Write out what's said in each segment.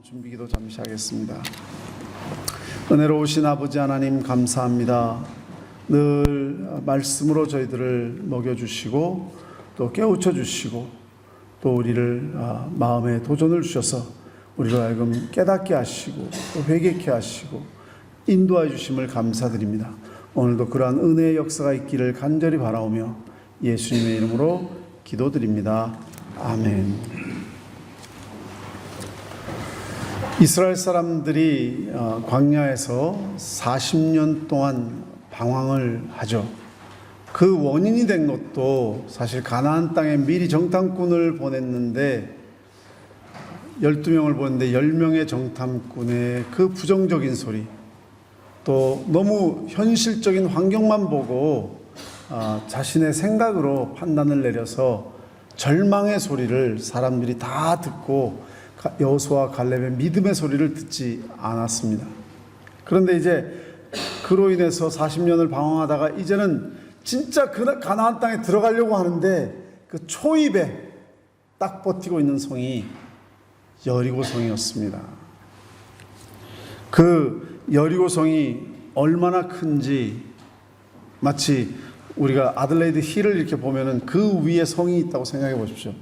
준비기도 잠시 하겠습니다. 은혜로우신 아버지 하나님 감사합니다. 늘 말씀으로 저희들을 먹여주시고 또 깨우쳐 주시고 또 우리를 마음에 도전을 주셔서 우리로 하여금 깨닫게 하시고 또 회개케 하시고 인도하여 주심을 감사드립니다. 오늘도 그러한 은혜의 역사가 있기를 간절히 바라오며 예수님의 이름으로 기도드립니다. 아멘. 이스라엘 사람들이 광야에서 40년 동안 방황을 하죠. 그 원인이 된 것도 사실 가나안 땅에 미리 정탐꾼을 보냈는데 12명을 보냈는데 10명의 정탐꾼의 그 부정적인 소리, 또 너무 현실적인 환경만 보고 자신의 생각으로 판단을 내려서 절망의 소리를 사람들이 다 듣고 여호수아와 갈렙의 믿음의 소리를 듣지 않았습니다. 그런데 이제 그로 인해서 40년을 방황하다가 이제는 진짜 그 가나안 땅에 들어가려고 하는데 그 초입에 딱 버티고 있는 성이 여리고성이었습니다. 그 여리고성이 얼마나 큰지 마치 우리가 아들레이드 힐을 이렇게 보면은 그 위에 성이 있다고 생각해 보십시오.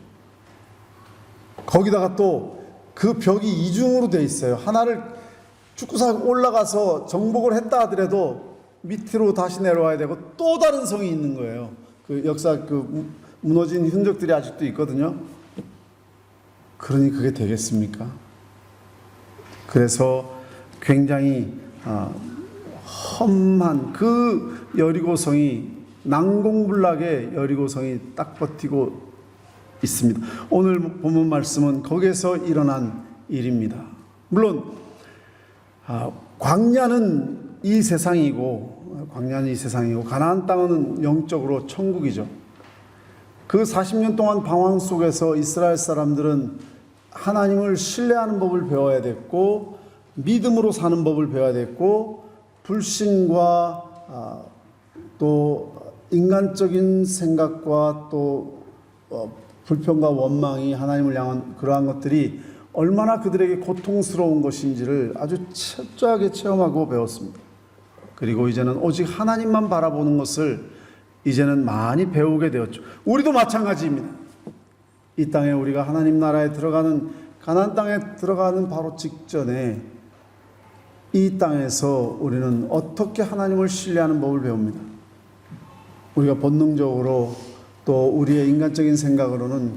거기다가 또 그 벽이 이중으로 되어 있어요. 하나를 축구장 올라가서 정복을 했다 하더라도 밑으로 다시 내려와야 되고 또 다른 성이 있는 거예요. 그 역사 그 무너진 흔적들이 아직도 있거든요. 그러니 그게 되겠습니까? 그래서 굉장히 험한 그 여리고성이 난공불락의 여리고성이 딱 버티고 있습니다. 오늘 본문 말씀은 거기에서 일어난 일입니다. 물론 광야는 이 세상이고 가나안 땅은 영적으로 천국이죠. 그 40년 동안 방황 속에서 이스라엘 사람들은 하나님을 신뢰하는 법을 배워야 됐고 믿음으로 사는 법을 배워야 됐고 불신과 또 인간적인 생각과 또 불평과 원망이 하나님을 향한 그러한 것들이 얼마나 그들에게 고통스러운 것인지를 아주 철저하게 체험하고 배웠습니다. 그리고 이제는 오직 하나님만 바라보는 것을 이제는 많이 배우게 되었죠. 우리도 마찬가지입니다. 이 땅에 우리가 하나님 나라에 들어가는 가나안 땅에 들어가는 바로 직전에 이 땅에서 우리는 어떻게 하나님을 신뢰하는 법을 배웁니다. 우리가 본능적으로 또 우리의 인간적인 생각으로는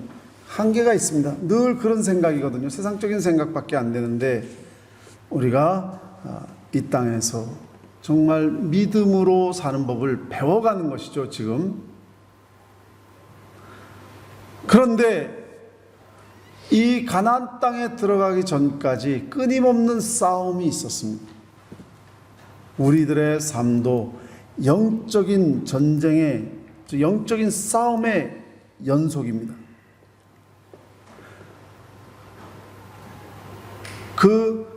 한계가 있습니다. 늘 그런 생각이거든요. 세상적인 생각밖에 안 되는데 우리가 이 땅에서 정말 믿음으로 사는 법을 배워가는 것이죠, 지금. 그런데 이 가나안 땅에 들어가기 전까지 끊임없는 싸움이 있었습니다. 우리들의 삶도 영적인 전쟁의 영적인 싸움의 연속입니다. 그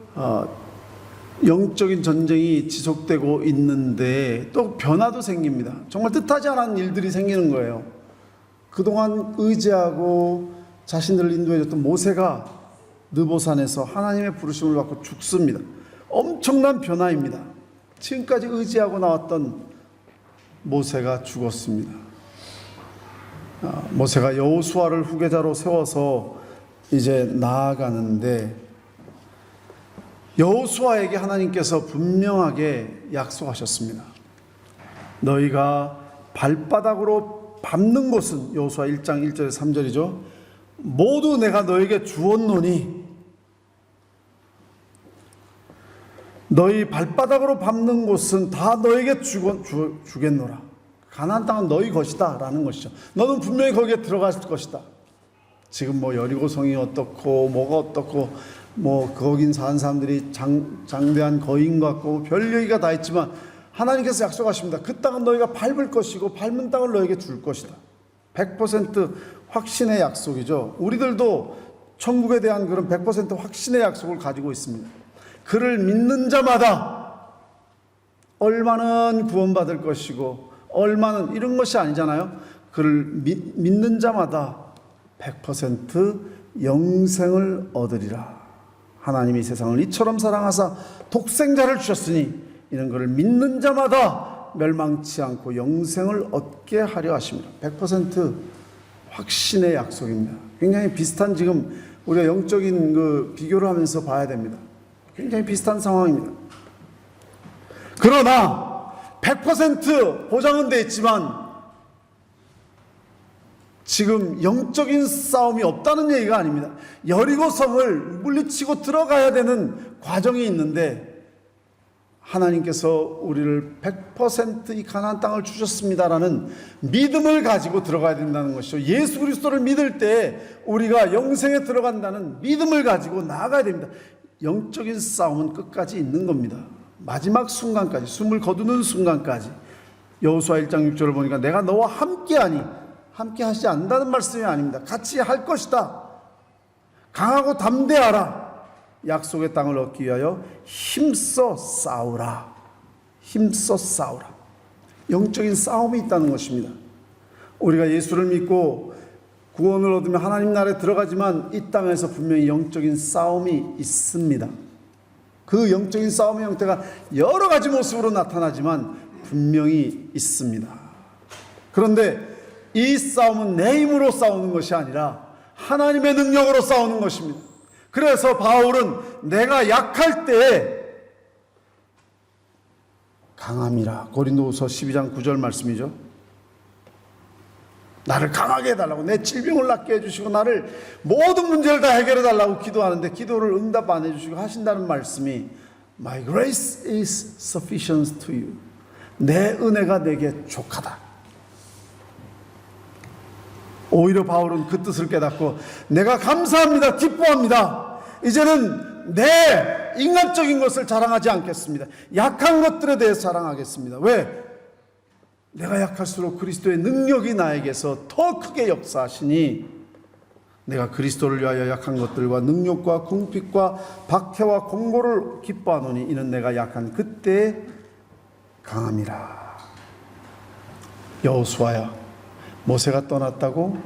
영적인 전쟁이 지속되고 있는데 또 변화도 생깁니다. 정말 뜻하지 않은 일들이 생기는 거예요. 그동안 의지하고 자신들을 인도해줬던 모세가 느보산에서 하나님의 부르심을 받고 죽습니다. 엄청난 변화입니다. 지금까지 의지하고 나왔던 모세가 죽었습니다. 모세가 여호수아를 후계자로 세워서 이제 나아가는데 여호수아에게 하나님께서 분명하게 약속하셨습니다. 너희가 발바닥으로 밟는 곳은 여호수아 1장 1절에 3절이죠. 모두 내가 너에게 주었노니 너희 발바닥으로 밟는 곳은 다 너에게 주겠노라. 가나안 땅은 너희 것이다 라는 것이죠. 너는 분명히 거기에 들어갈 것이다. 지금 뭐 여리고성이 어떻고 뭐가 어떻고 뭐 거긴 사는 사람들이 장대한 거인 같고 별 얘기가 다 있지만 하나님께서 약속하십니다. 그 땅은 너희가 밟을 것이고 밟은 땅을 너에게 줄 것이다. 100% 확신의 약속이죠. 우리들도 천국에 대한 그런 100% 확신의 약속을 가지고 있습니다. 그를 믿는 자마다 얼마는 구원받을 것이고 얼마는 이런 것이 아니잖아요. 그를 믿는 자마다 100% 영생을 얻으리라 하나님이 세상을 이처럼 사랑하사 독생자를 주셨으니 이는 그를 믿는 자마다 멸망치 않고 영생을 얻게 하려 하십니다. 100% 확신의 약속입니다. 굉장히 비슷한, 지금 우리가 영적인 그 비교를 하면서 봐야 됩니다. 굉장히 비슷한 상황입니다. 그러나 100% 보장은 돼 있지만 지금 영적인 싸움이 없다는 얘기가 아닙니다. 여리고 성을 물리치고 들어가야 되는 과정이 있는데 하나님께서 우리를 100% 이 가나안 땅을 주셨습니다라는 믿음을 가지고 들어가야 된다는 것이죠. 예수 그리스도를 믿을 때 우리가 영생에 들어간다는 믿음을 가지고 나아가야 됩니다. 영적인 싸움은 끝까지 있는 겁니다. 마지막 순간까지, 숨을 거두는 순간까지. 여호수아 1장 6절을 보니까 내가 너와 함께하니, 함께 하지 않는다는 말씀이 아닙니다. 같이 할 것이다. 강하고 담대하라. 약속의 땅을 얻기 위하여 힘써 싸우라. 힘써 싸우라. 영적인 싸움이 있다는 것입니다. 우리가 예수를 믿고 구원을 얻으며 하나님 나라에 들어가지만 이 땅에서 분명히 영적인 싸움이 있습니다. 그 영적인 싸움의 형태가 여러 가지 모습으로 나타나지만 분명히 있습니다. 그런데 이 싸움은 내 힘으로 싸우는 것이 아니라 하나님의 능력으로 싸우는 것입니다. 그래서 바울은 내가 약할 때에 강함이라. 고린도후서 12장 9절 말씀이죠. 나를 강하게 해달라고, 내 질병을 낫게 해주시고 나를 모든 문제를 다 해결해 달라고 기도하는데 기도를 응답 안 해주시고 하신다는 말씀이 My grace is sufficient to you. 내 은혜가 내게 족하다. 오히려 바울은 그 뜻을 깨닫고 내가 감사합니다. 기뻐합니다. 이제는 내 인간적인 것을 자랑하지 않겠습니다. 약한 것들에 대해서 자랑하겠습니다. 왜? 내가 약할수록 그리스도의 능력이 나에게서 더 크게 역사하시니 내가 그리스도를 위하여 약한 것들과 능력과 궁핍과 박해와 공고를 기뻐하노니 이는 내가 약한 그때에 강함이라. 여호수아야, 모세가 떠났다고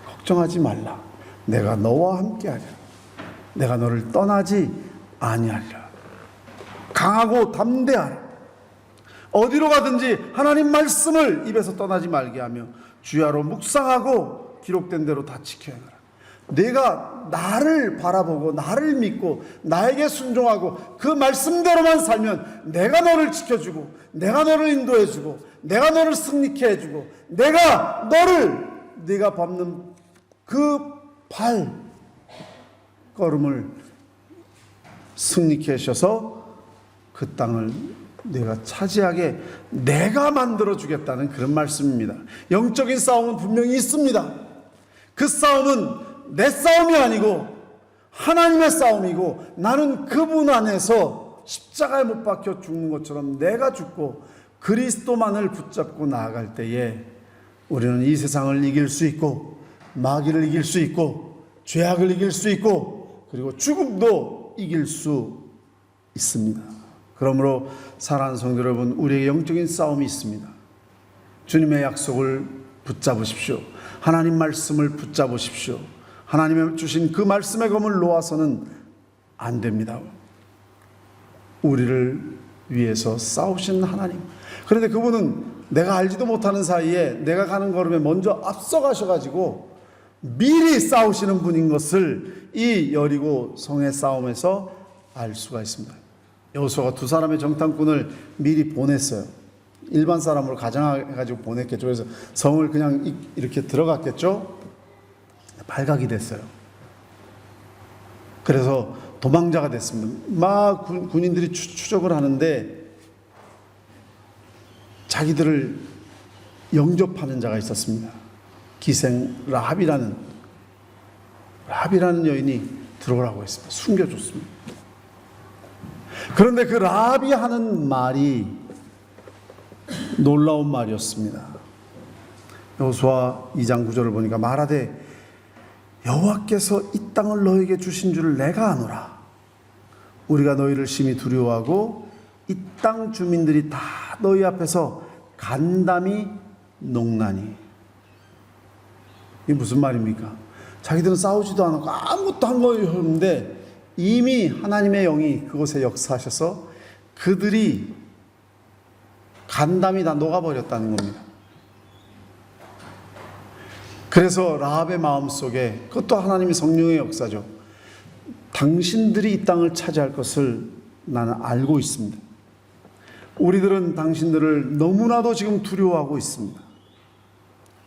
걱정하지 말라. 내가 너와 함께하리라. 내가 너를 떠나지 아니하리라. 강하고 담대하라. 어디로 가든지 하나님 말씀을 입에서 떠나지 말게 하며 주야로 묵상하고 기록된 대로 다 지켜야 하라. 내가 나를 바라보고 나를 믿고 나에게 순종하고 그 말씀대로만 살면 내가 너를 지켜주고 내가 너를 인도해주고 내가 너를 승리케 해주고 내가 너를 네가 밟는 그 발걸음을 승리케 하셔서 그 땅을 내가 차지하게 내가 만들어주겠다는 그런 말씀입니다. 영적인 싸움은 분명히 있습니다. 그 싸움은 내 싸움이 아니고 하나님의 싸움이고 나는 그분 안에서 십자가에 못 박혀 죽는 것처럼 내가 죽고 그리스도만을 붙잡고 나아갈 때에 우리는 이 세상을 이길 수 있고 마귀를 이길 수 있고 죄악을 이길 수 있고 그리고 죽음도 이길 수 있습니다. 그러므로 사랑하는 성도 여러분, 우리에게 영적인 싸움이 있습니다. 주님의 약속을 붙잡으십시오. 하나님 말씀을 붙잡으십시오. 하나님의 주신 그 말씀의 검을 놓아서는 안 됩니다. 우리를 위해서 싸우시는 하나님. 그런데 그분은 내가 알지도 못하는 사이에 내가 가는 걸음에 먼저 앞서가셔가지고 미리 싸우시는 분인 것을 이 여리고 성의 싸움에서 알 수가 있습니다. 여호수아가 두 사람의 정탐꾼을 미리 보냈어요. 일반 사람으로 가정해가지고 보냈겠죠. 그래서 성을 그냥 이렇게 들어갔겠죠. 발각이 됐어요. 그래서 도망자가 됐습니다. 막 군인들이 추적을 하는데 자기들을 영접하는 자가 있었습니다. 기생 라합이라는 여인이 들어오라고 했습니다. 숨겨줬습니다. 그런데 그 라합이 하는 말이 놀라운 말이었습니다. 여호수아 2장 9절을 보니까 말하되 여호와께서 이 땅을 너에게 주신 줄을 내가 아노라. 우리가 너희를 심히 두려워하고 이 땅 주민들이 다 너희 앞에서 간담이 농나니. 이게 무슨 말입니까? 자기들은 싸우지도 않았고 아무것도 한 거였는데 이미 하나님의 영이 그곳에 역사하셔서 그들이 간담이 다 녹아버렸다는 겁니다. 그래서 라합의 마음속에, 그것도 하나님의 성령의 역사죠. 당신들이 이 땅을 차지할 것을 나는 알고 있습니다. 우리들은 당신들을 너무나도 지금 두려워하고 있습니다.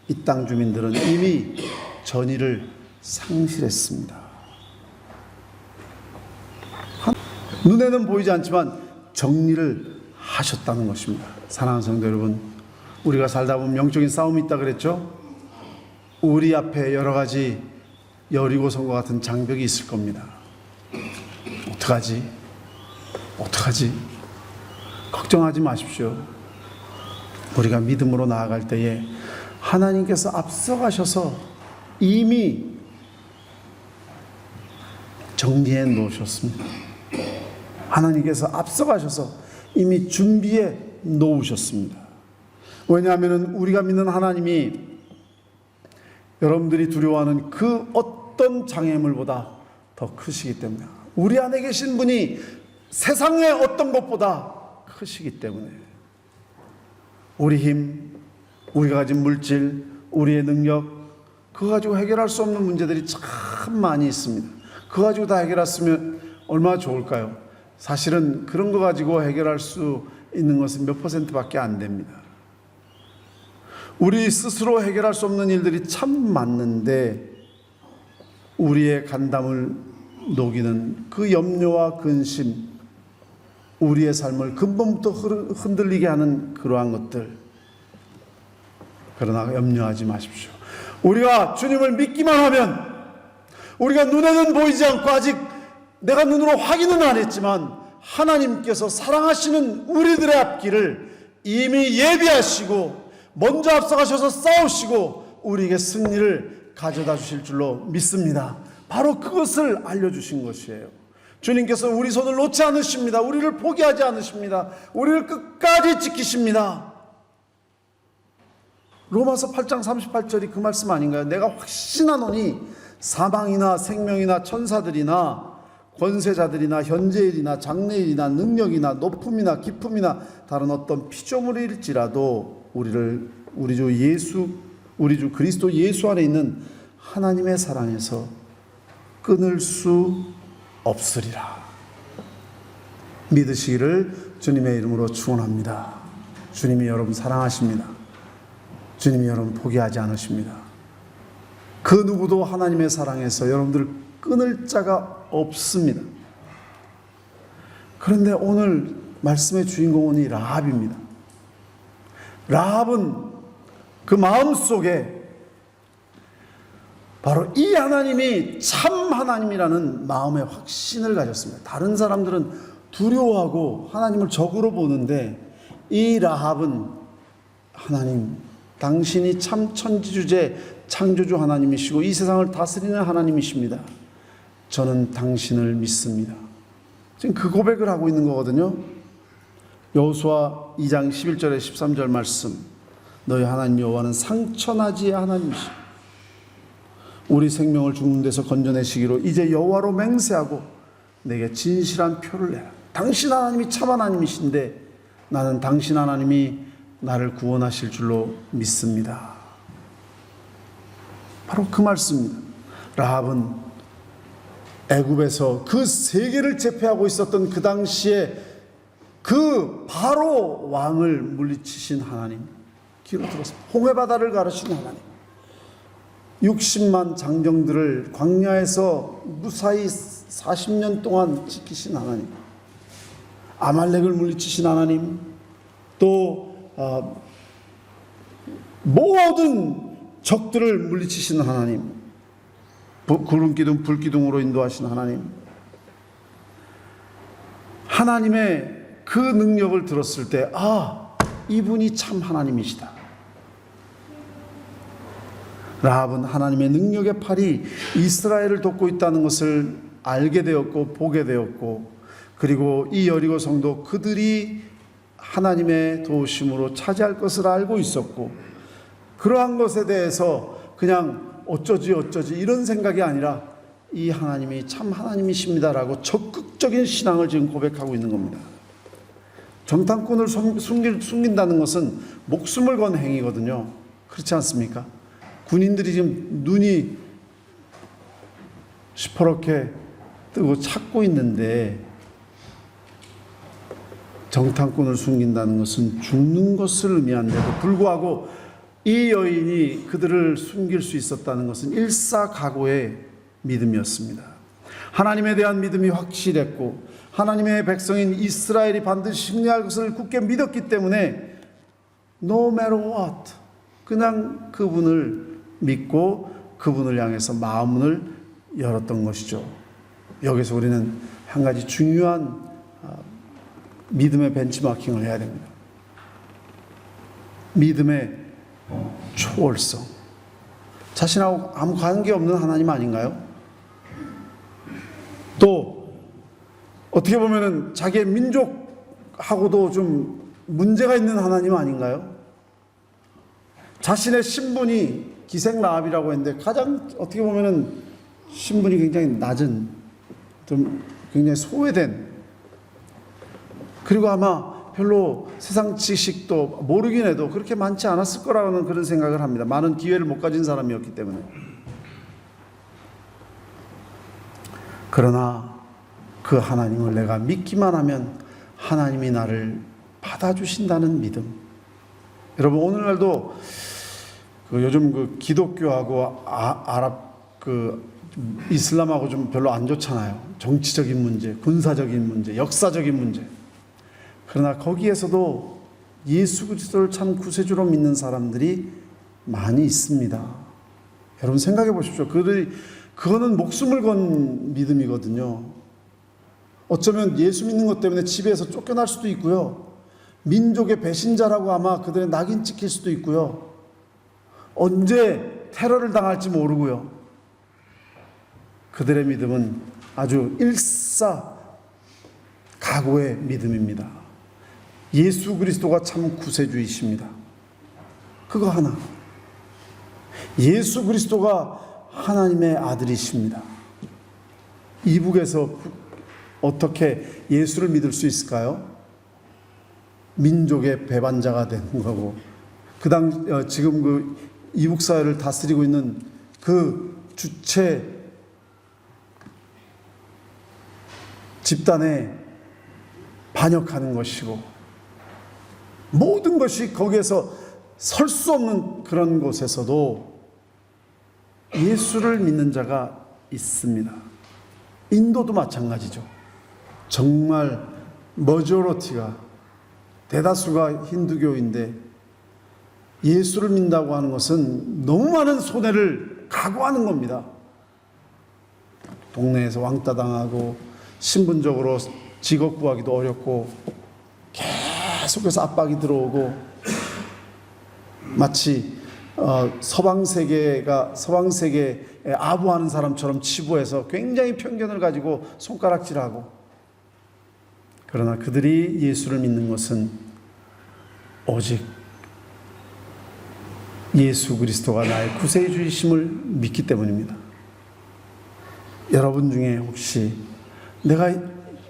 이 땅 주민들은 이미 전의를 상실했습니다. 눈에는 보이지 않지만 정리를 하셨다는 것입니다. 사랑하는 성도 여러분, 우리가 살다 보면 영적인 싸움이 있다 그랬죠? 우리 앞에 여러 가지 여리고성과 같은 장벽이 있을 겁니다. 어떡하지? 걱정하지 마십시오. 우리가 믿음으로 나아갈 때에 하나님께서 앞서가셔서 이미 정리해 놓으셨습니다. 하나님께서 앞서가셔서 이미 준비해 놓으셨습니다. 왜냐하면 우리가 믿는 하나님이 여러분들이 두려워하는 그 어떤 장애물보다 더 크시기 때문에, 우리 안에 계신 분이 세상의 어떤 것보다 크시기 때문에, 우리 힘, 우리가 가진 물질, 우리의 능력, 그거 가지고 해결할 수 없는 문제들이 참 많이 있습니다. 그거 가지고 다 해결했으면 얼마나 좋을까요? 사실은 그런 거 가지고 해결할 수 있는 것은 몇 %밖에 안 됩니다. 우리 스스로 해결할 수 없는 일들이 참 많은데, 우리의 간담을 녹이는 그 염려와 근심, 우리의 삶을 근본부터 흔들리게 하는 그러한 것들, 그러나 염려하지 마십시오. 우리가 주님을 믿기만 하면, 우리가 눈에는 보이지 않고 아직 내가 눈으로 확인은 안 했지만 하나님께서 사랑하시는 우리들의 앞길을 이미 예비하시고 먼저 앞서가셔서 싸우시고 우리에게 승리를 가져다 주실 줄로 믿습니다. 바로 그것을 알려주신 것이에요. 주님께서 우리 손을 놓지 않으십니다. 우리를 포기하지 않으십니다. 우리를 끝까지 지키십니다. 로마서 8장 38절이 그 말씀 아닌가요? 내가 확신하노니 사망이나 생명이나 천사들이나 권세자들이나 현재일이나 장래일이나 능력이나 높음이나 깊음이나 다른 어떤 피조물일지라도 우리 주 그리스도 예수 안에 있는 하나님의 사랑에서 끊을 수 없으리라. 믿으시기를 주님의 이름으로 축원합니다. 주님이 여러분 사랑하십니다. 주님이 여러분 포기하지 않으십니다. 그 누구도 하나님의 사랑에서 여러분들을 끊을 자가 없습니다. 그런데 오늘 말씀의 주인공은 이 라합입니다. 라합은 그 마음속에 바로 이 하나님이 참 하나님이라는 마음의 확신을 가졌습니다. 다른 사람들은 두려워하고 하나님을 적으로 보는데, 이 라합은 하나님, 당신이 참 천지주제 창조주 하나님이시고 이 세상을 다스리는 하나님이십니다. 저는 당신을 믿습니다. 지금 그 고백을 하고 있는 거거든요. 여호수아 2장 11절에 13절 말씀, 너희 하나님 여호와는 상처나지의 하나님이시오. 우리 생명을 죽는 데서 건져내시기로 이제 여호와로 맹세하고 내게 진실한 표를 내라. 당신 하나님이 참 하나님이신데 나는 당신 하나님이 나를 구원하실 줄로 믿습니다. 바로 그 말씀입니다. 라합은 애굽에서 그 세계를 제패하고 있었던 그 당시에 그 바로 왕을 물리치신 하나님, 귀로 들었습니다. 홍해바다를 가르치는 하나님, 60만 장정들을 광야에서 무사히 40년 동안 지키신 하나님, 아말렉을 물리치신 하나님, 또 모든 적들을 물리치신 하나님, 구름기둥 불기둥으로 인도하신 하나님, 하나님의 그 능력을 들었을 때 이분이 참 하나님이시다. 라합은 하나님의 능력의 팔이 이스라엘을 돕고 있다는 것을 알게 되었고 보게 되었고, 그리고 이 여리고 성도 그들이 하나님의 도우심으로 차지할 것을 알고 있었고, 그러한 것에 대해서 그냥 어쩌지 이런 생각이 아니라 이 하나님이 참 하나님이십니다라고 적극적인 신앙을 지금 고백하고 있는 겁니다. 정탐꾼을 숨긴다는 것은 목숨을 건 행위거든요. 그렇지 않습니까? 군인들이 지금 눈이 시퍼렇게 뜨고 찾고 있는데 정탐꾼을 숨긴다는 것은 죽는 것을 의미한데도 불구하고 이 여인이 그들을 숨길 수 있었다는 것은 일사각오의 믿음이었습니다. 하나님에 대한 믿음이 확실했고 하나님의 백성인 이스라엘이 반드시 승리할 것을 굳게 믿었기 때문에 no matter what 그냥 그분을 믿고 그분을 향해서 마음을 열었던 것이죠. 여기서 우리는 한 가지 중요한 믿음의 벤치마킹을 해야 됩니다. 믿음의 초월성. 자신하고 아무 관계없는 하나님 아닌가요? 또 어떻게 보면은 자기의 민족하고도 좀 문제가 있는 하나님 아닌가요? 자신의 신분이 기생라합이라고 했는데 가장 어떻게 보면은 신분이 굉장히 낮은, 좀 굉장히 소외된, 그리고 아마 별로 세상 지식도 모르긴 해도 그렇게 많지 않았을 거라는 그런 생각을 합니다. 많은 기회를 못 가진 사람이었기 때문에. 그러나 그 하나님을 내가 믿기만 하면 하나님이 나를 받아주신다는 믿음. 여러분 오늘날도 요즘 기독교하고 아랍 이슬람하고 좀 별로 안 좋잖아요. 정치적인 문제, 군사적인 문제, 역사적인 문제. 그러나 거기에서도 예수 그리스도를 참 구세주로 믿는 사람들이 많이 있습니다. 여러분 생각해 보십시오. 그거는 목숨을 건 믿음이거든요. 어쩌면 예수 믿는 것 때문에 집에서 쫓겨날 수도 있고요. 민족의 배신자라고 아마 그들의 낙인 찍힐 수도 있고요. 언제 테러를 당할지 모르고요. 그들의 믿음은 아주 일사각오의 믿음입니다. 예수 그리스도가 참 구세주이십니다. 그거 하나. 예수 그리스도가 하나님의 아들이십니다. 이북에서 어떻게 예수를 믿을 수 있을까요? 민족의 배반자가 되는 거고, 지금 이북 사회를 다스리고 있는 그 주체 집단에 반역하는 것이고, 모든 것이 거기에서 설 수 없는 그런 곳에서도 예수를 믿는 자가 있습니다. 인도도 마찬가지죠. 정말 머저리티가, 대다수가 힌두교인데 예수를 믿는다고 하는 것은 너무 많은 손해를 각오하는 겁니다. 동네에서 왕따 당하고 신분적으로 직업 구하기도 어렵고 계속해서 압박이 들어오고, 마치 서방 세계에 아부하는 사람처럼 치부해서 굉장히 편견을 가지고 손가락질하고. 그러나 그들이 예수를 믿는 것은 오직 예수 그리스도가 나의 구세주이심을 믿기 때문입니다. 여러분 중에 혹시 내가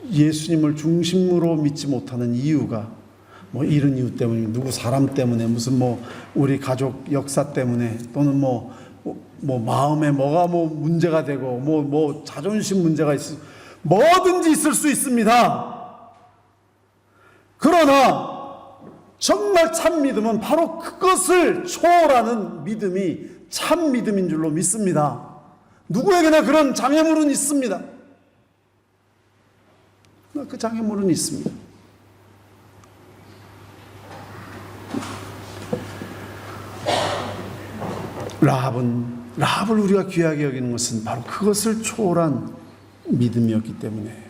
예수님을 중심으로 믿지 못하는 이유가 이런 이유 때문에, 누구 사람 때문에, 무슨 우리 가족 역사 때문에, 또는 마음에 뭐가 문제가 되고 자존심 문제가 있을, 뭐든지 있을 수 있습니다. 그러나 정말 참 믿음은 바로 그것을 초월하는 믿음이 참 믿음인 줄로 믿습니다. 누구에게나 그런 장애물은 있습니다. 그 장애물은 있습니다. 라합을 우리가 귀하게 여기는 것은 바로 그것을 초월한 믿음이었기 때문에.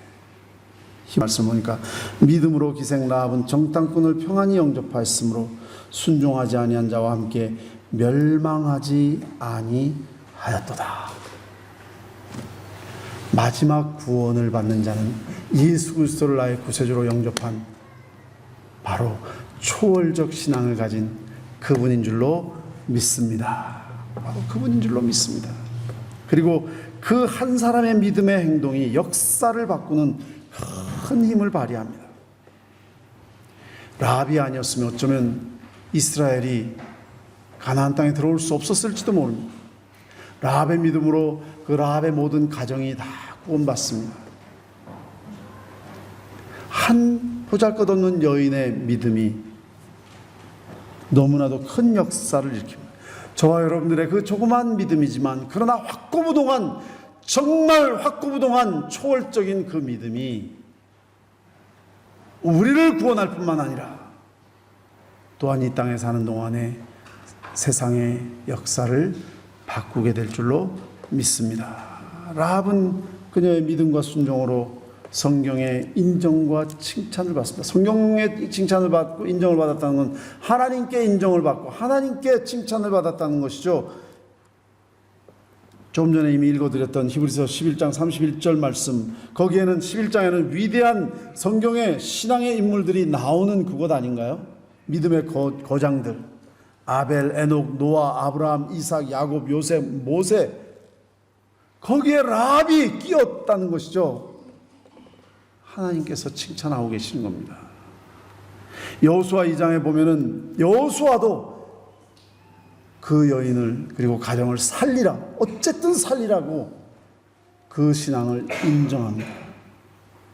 이 말씀 보니까 믿음으로 기생 라합은 정탐꾼을 평안히 영접하였으므로 순종하지 아니한 자와 함께 멸망하지 아니하였도다. 마지막 구원을 받는 자는 예수 그리스도를 나의 구세주로 영접한 바로 초월적 신앙을 가진 그분인 줄로 믿습니다. 바로 그분인 줄로 믿습니다. 그리고 그 한 사람의 믿음의 행동이 역사를 바꾸는 큰 힘을 발휘합니다. 라합이 아니었으면 어쩌면 이스라엘이 가나안 땅에 들어올 수 없었을지도 모릅니다. 라합의 믿음으로 그 라합의 모든 가정이 다 구원받습니다. 한 보잘것없는 여인의 믿음이 너무나도 큰 역사를 일으킵니다. 저와 여러분들의 그 조그만 믿음이지만 그러나 확고부동한, 정말 확고부동한 초월적인 그 믿음이 우리를 구원할 뿐만 아니라 또한 이 땅에 사는 동안에 세상의 역사를 바꾸게 될 줄로 믿습니다. 라합은 그녀의 믿음과 순종으로 성경의 인정과 칭찬을 받습니다. 성경의 칭찬을 받고 인정을 받았다는 건 하나님께 인정을 받고 하나님께 칭찬을 받았다는 것이죠. 조금 전에 이미 읽어드렸던 히브리서 11장 31절 말씀, 거기에는 11장에는 위대한 성경의 신앙의 인물들이 나오는 그것 아닌가요? 믿음의 거장들, 아벨, 에녹, 노아, 아브라함, 이삭, 야곱, 요셉, 모세, 거기에 라합이 끼었다는 것이죠. 하나님께서 칭찬하고 계시는 겁니다. 여호수아 2장에 보면은 여호수아도 그 여인을 그리고 가정을 살리라, 어쨌든 살리라고 그 신앙을 인정합니다.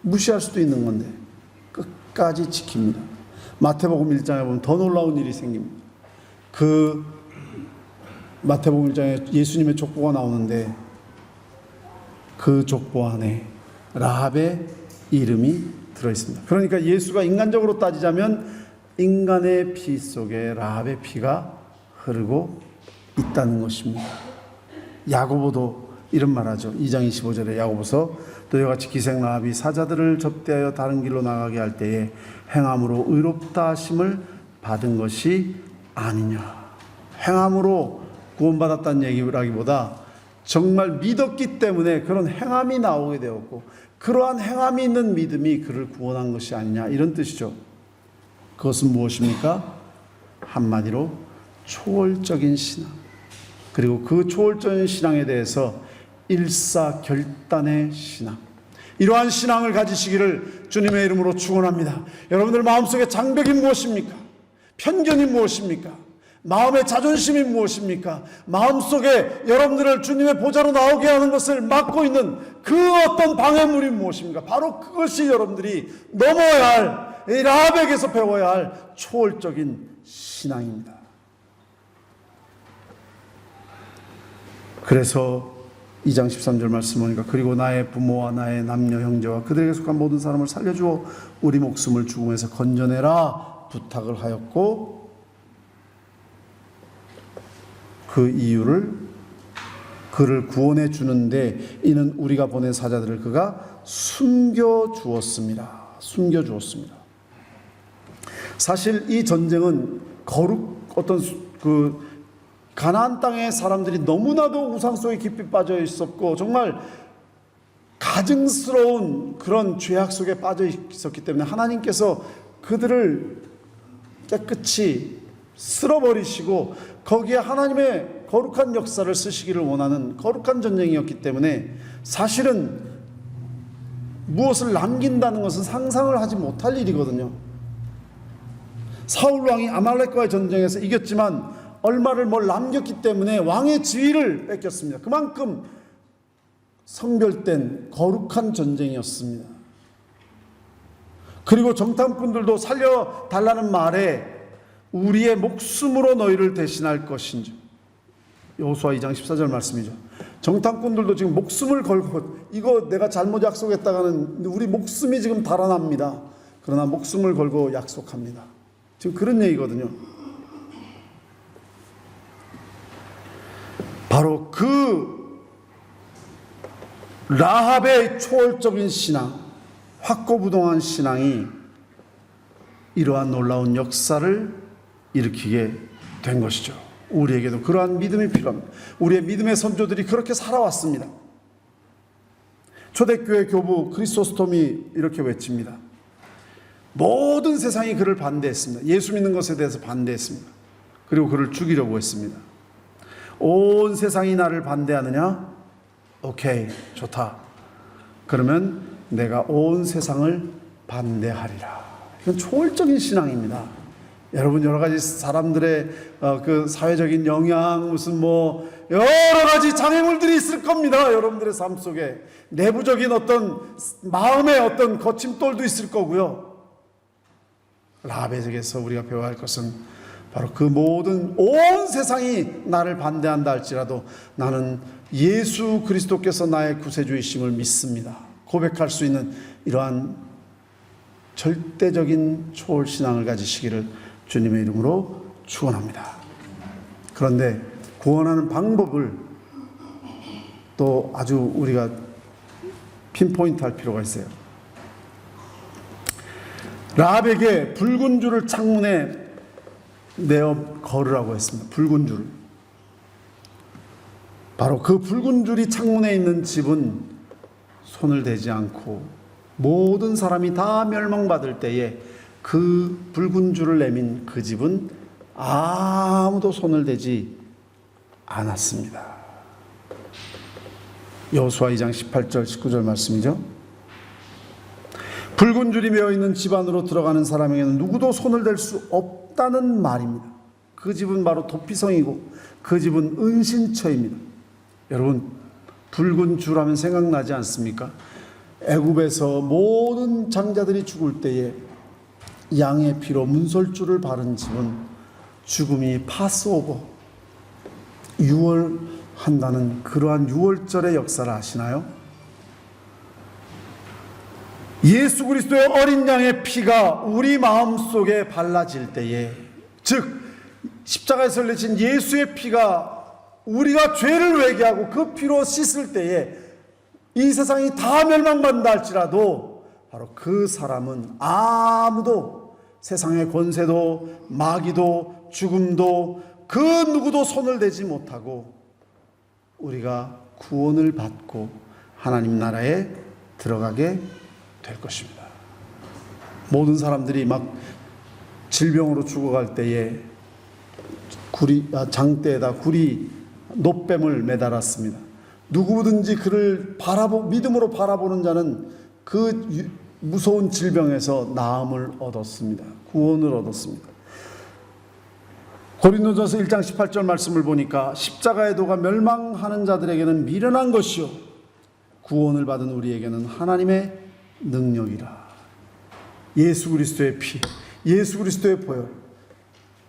무시할 수도 있는 건데 끝까지 지킵니다. 마태복음 1장에 보면 더 놀라운 일이 생깁니다. 그 마태복음 1장에 예수님의 족보가 나오는데 그 족보 안에 라합의 이름이 들어있습니다. 그러니까 예수가 인간적으로 따지자면 인간의 피 속에 라합의 피가 흐르고 있다는 것입니다. 야고보도 이런 말하죠. 2장 25절에 야고보서 또 이와 같이 기생 라합이 사자들을 접대하여 다른 길로 나가게 할 때에 행함으로 의롭다 하심을 받은 것이 아니냐. 행함으로 구원받았다는 얘기라기보다 정말 믿었기 때문에 그런 행함이 나오게 되었고 그러한 행함이 있는 믿음이 그를 구원한 것이 아니냐, 이런 뜻이죠. 그것은 무엇입니까? 한마디로 초월적인 신앙, 그리고 그 초월적인 신앙에 대해서 일사결단의 신앙, 이러한 신앙을 가지시기를 주님의 이름으로 축원합니다. 여러분들 마음속에 장벽이 무엇입니까? 편견이 무엇입니까? 마음의 자존심이 무엇입니까? 마음속에 여러분들을 주님의 보좌로 나오게 하는 것을 막고 있는 그 어떤 방해물이 무엇입니까? 바로 그것이 여러분들이 넘어야 할, 이 라합에게서 배워야 할 초월적인 신앙입니다. 그래서 2장 13절 말씀 보니까 그리고 나의 부모와 나의 남녀 형제와 그들에게 속한 모든 사람을 살려주어 우리 목숨을 죽음에서 건져내라 부탁을 하였고, 그 이유를 그를 구원해 주는데 이는 우리가 보낸 사자들을 그가 숨겨주었습니다. 숨겨주었습니다. 사실 이 전쟁은 어떤 가나안 땅의 사람들이 너무나도 우상 속에 깊이 빠져 있었고 정말 가증스러운 그런 죄악 속에 빠져 있었기 때문에 하나님께서 그들을 깨끗이 쓸어버리시고 거기에 하나님의 거룩한 역사를 쓰시기를 원하는 거룩한 전쟁이었기 때문에 사실은 무엇을 남긴다는 것은 상상을 하지 못할 일이거든요. 사울 왕이 아말렉과의 전쟁에서 이겼지만 얼마를 뭘 남겼기 때문에 왕의 지위를 뺏겼습니다. 그만큼 성별된 거룩한 전쟁이었습니다. 그리고 정탐꾼들도 살려달라는 말에 우리의 목숨으로 너희를 대신할 것인지, 여호수아 2장 14절 말씀이죠. 정탐꾼들도 지금 목숨을 걸고 이거 내가 잘못 약속했다가는 우리 목숨이 지금 달아납니다. 그러나 목숨을 걸고 약속합니다. 지금 그런 얘기거든요. 바로 그 라합의 초월적인 신앙, 확고부동한 신앙이 이러한 놀라운 역사를 일으키게 된 것이죠. 우리에게도 그러한 믿음이 필요합니다. 우리의 믿음의 선조들이 그렇게 살아왔습니다. 초대교회 교부 크리소스톰이 이렇게 외칩니다. 모든 세상이 그를 반대했습니다. 예수 믿는 것에 대해서 반대했습니다. 그리고 그를 죽이려고 했습니다. 온 세상이 나를 반대하느냐? 오케이, 좋다. 그러면 내가 온 세상을 반대하리라. 이건 초월적인 신앙입니다. 여러분, 여러 가지 사람들의 그 사회적인 영향, 무슨 뭐 여러 가지 장애물들이 있을 겁니다. 여러분들의 삶 속에 내부적인 어떤 마음의 어떤 거침돌도 있을 거고요. 라합에게서 우리가 배워야 할 것은 바로 그 모든 온 세상이 나를 반대한다 할지라도 나는 예수 그리스도께서 나의 구세주이심을 믿습니다. 고백할 수 있는 이러한 절대적인 초월신앙을 가지시기를 주님의 이름으로 축원합니다. 그런데 구원하는 방법을 또 아주 우리가 핀포인트 할 필요가 있어요. 라합에게 붉은 줄을 창문에 내어 걸으라고 했습니다. 붉은 줄. 바로 그 붉은 줄이 창문에 있는 집은 손을 대지 않고 모든 사람이 다 멸망받을 때에 그 붉은 줄을 내민 그 집은 아무도 손을 대지 않았습니다. 여호수아 2장 18절 19절 말씀이죠. 붉은 줄이 메어 있는 집 안으로 들어가는 사람에게는 누구도 손을 댈 수 없다는 말입니다. 그 집은 바로 도피성이고 그 집은 은신처입니다. 여러분, 붉은 줄 하면 생각나지 않습니까? 애굽에서 모든 장자들이 죽을 때에 양의 피로 문설주를 바른 집은 죽음이 파스오버, 유월한다는 그러한 유월절의 역사를 아시나요? 예수 그리스도의 어린 양의 피가 우리 마음속에 발라질 때에, 즉 십자가에서 흘리신 예수의 피가 우리가 죄를 회개하고 그 피로 씻을 때에 이 세상이 다 멸망받는다 할지라도 바로 그 사람은 아무도 세상의 권세도 마귀도 죽음도 그 누구도 손을 대지 못하고 우리가 구원을 받고 하나님 나라에 들어가게 될 것입니다. 모든 사람들이 막 질병으로 죽어갈 때에 장대에다 구리 노뱀을 매달았습니다. 누구든지 그를 믿음으로 바라보는 자는 그 무서운 질병에서 나음을 얻었습니다. 구원을 얻었습니다. 고린도전서 1장 18절 말씀을 보니까 십자가의 도가 멸망하는 자들에게는 미련한 것이요 구원을 받은 우리에게는 하나님의 능력이라. 예수 그리스도의 피, 예수 그리스도의 보혈.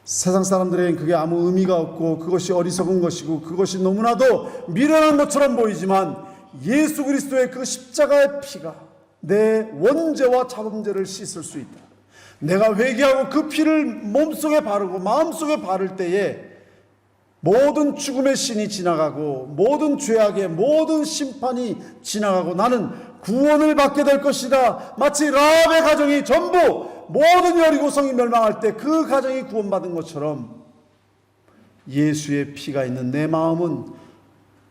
세상 사람들에게는 그게 아무 의미가 없고 그것이 어리석은 것이고 그것이 너무나도 미련한 것처럼 보이지만 예수 그리스도의 그 십자가의 피가 내 원죄와 자범죄를 씻을 수 있다. 내가 회개하고 그 피를 몸속에 바르고 마음속에 바를 때에 모든 죽음의 신이 지나가고 모든 죄악의 모든 심판이 지나가고 나는 구원을 받게 될 것이다. 마치 라합의 가정이 전부 모든 여리고성이 멸망할 때 그 가정이 구원받은 것처럼 예수의 피가 있는 내 마음은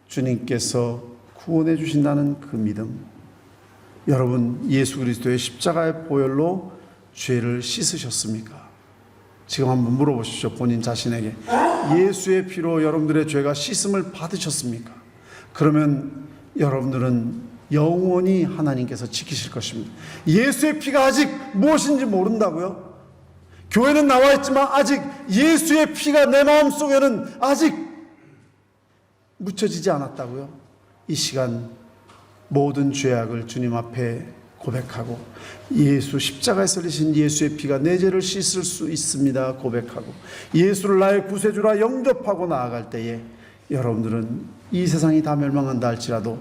주님께서 구원해 주신다는 그 믿음. 여러분, 예수 그리스도의 십자가의 보혈로 죄를 씻으셨습니까? 지금 한번 물어보십시오. 본인 자신에게. 예수의 피로 여러분들의 죄가 씻음을 받으셨습니까? 그러면 여러분들은 영원히 하나님께서 지키실 것입니다. 예수의 피가 아직 무엇인지 모른다고요? 교회는 나와 있지만 아직 예수의 피가 내 마음속에는 아직 묻혀지지 않았다고요? 이 시간 모든 죄악을 주님 앞에 고백하고 예수 십자가에서 흘리신 예수의 피가 내 죄를 씻을 수 있습니다 고백하고 예수를 나의 구세주라 영접하고 나아갈 때에 여러분들은 이 세상이 다 멸망한다 할지라도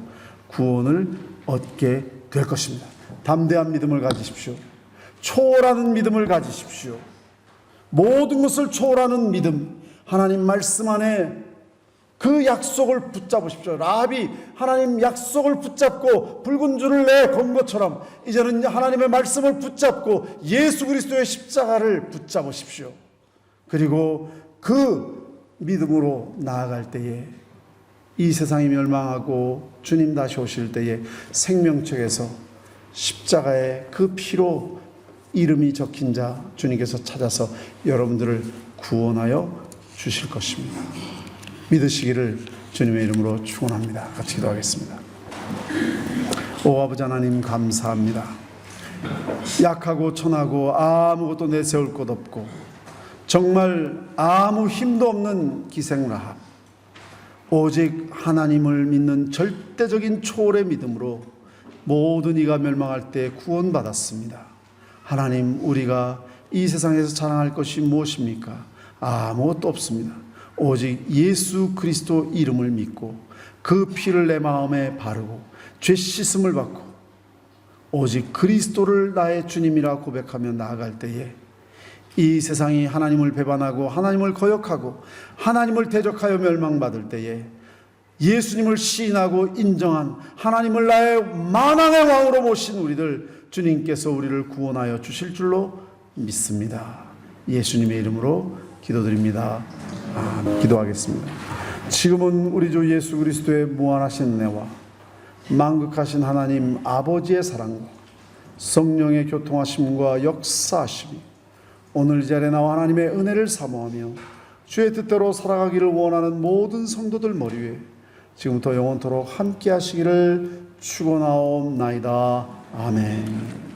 구원을 얻게 될 것입니다. 담대한 믿음을 가지십시오. 초월하는 믿음을 가지십시오. 모든 것을 초월하는 믿음, 하나님 말씀 안에 그 약속을 붙잡으십시오. 라합이 하나님 약속을 붙잡고 붉은 줄을 내건 것처럼 이제는 하나님의 말씀을 붙잡고 예수 그리스도의 십자가를 붙잡으십시오. 그리고 그 믿음으로 나아갈 때에 이 세상이 멸망하고 주님 다시 오실 때에 생명책에서 십자가의 그 피로 이름이 적힌 자 주님께서 찾아서 여러분들을 구원하여 주실 것입니다. 믿으시기를 주님의 이름으로 축원합니다. 같이 기도하겠습니다. 오 아버지 하나님 감사합니다. 약하고 천하고 아무것도 내세울 것 없고 정말 아무 힘도 없는 기생라합, 오직 하나님을 믿는 절대적인 초월의 믿음으로 모든 이가 멸망할 때 구원받았습니다. 하나님, 우리가 이 세상에서 자랑할 것이 무엇입니까? 아무것도 없습니다. 오직 예수 그리스도 이름을 믿고 그 피를 내 마음에 바르고 죄 씻음을 받고 오직 그리스도를 나의 주님이라 고백하며 나아갈 때에 이 세상이 하나님을 배반하고 하나님을 거역하고 하나님을 대적하여 멸망받을 때에 예수님을 시인하고 인정한 하나님을 나의 만왕의 왕으로 모신 우리들, 주님께서 우리를 구원하여 주실 줄로 믿습니다. 예수님의 이름으로 기도드립니다. 기도하겠습니다. 지금은 우리 주 예수 그리스도의 무한하신 은혜와 만극하신 하나님 아버지의 사랑과 성령의 교통하심과 역사하심이 오늘 이 자리에 나와 하나님의 은혜를 사모하며 주의 뜻대로 살아가기를 원하는 모든 성도들 머리 위에 지금부터 영원토록 함께 하시기를 축원하옵나이다. 아멘.